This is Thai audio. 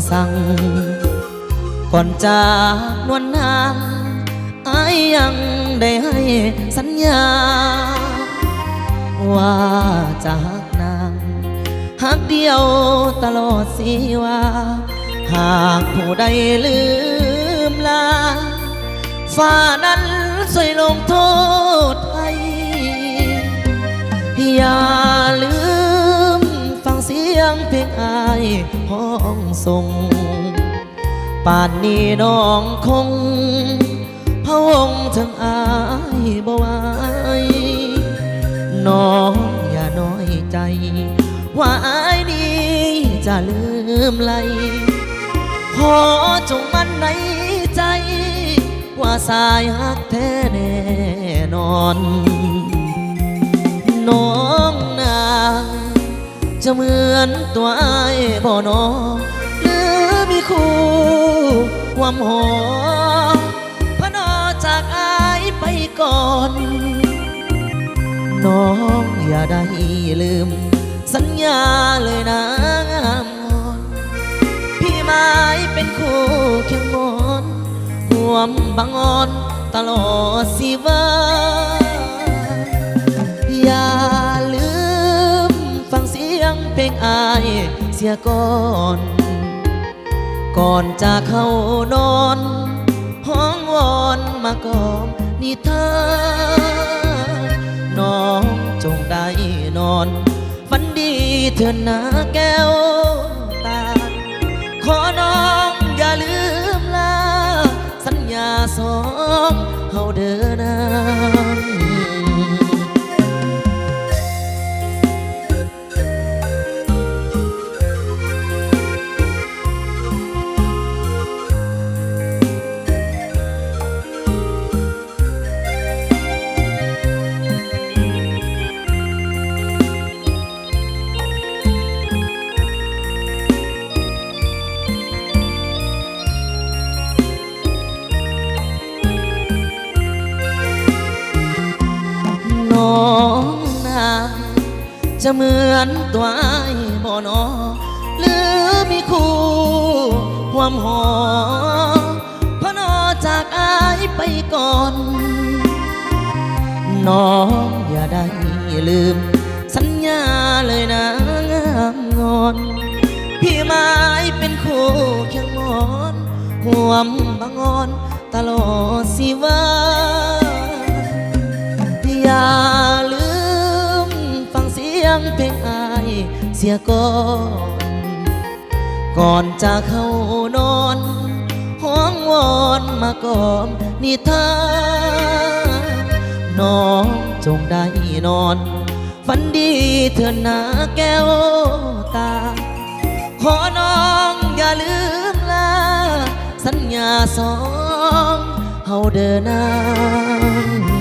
สั่งก่อนจากนวลนางอายยังได้ให้สัญญาว่าจะหักนางหักเดียวตลอดสิว่าหากผู้ใดลืมลาฟ้านั้นช่วยลงโทษให้อย่าลืมฟังเสียงเพลงอายห้องส่งป่านนี้น้องคงพะวงถึงอายบ่ไหวน้องอย่าน้อยใจว่าอายนี้จะลืมไหลขอจงมั่นในใจว่าสายหักแท้แน่นอนน้องนางจะเหมือนตัวอายบ่นอหรือมีคู่ความหอมพนอจากอายไปก่อนน้องอย่าได้ลืมสัญญาเลยนะงามงอนพี่ไม้เป็นคู่เคียงมอนห่วมบังอ่อนตลอดสิว่าอย่าลืมฟังเสียงเพลงอายเสียก่อนจะเข้านอนห้องวอนมากอมนิทานน้องจงได้นอนฝันดีเถิดนะแก้วตาขอน้องอย่าลืมลาสัญญาสองเฮาเดินนานน้องนางจะเหมือนตัวอายบ่นอหรือมีคู่ความหอมพนอจากอายไปก่อนน้องอย่าได้ลืมสัญญาเลยนะงามงอนพี่ไม้เป็นคู่เคียงมอนห่วมบังอ่อนตลอดสิว่าอย่าลืมฟังเสียงเพลงอายเสียก่อนจะเข้านอนห้องวอนมากอมนิทานน้องจงได้นอนฝันดีเถิดนะแก้วตาขอน้องอย่าลืมลาสัญญาสองเฮาเดินนาน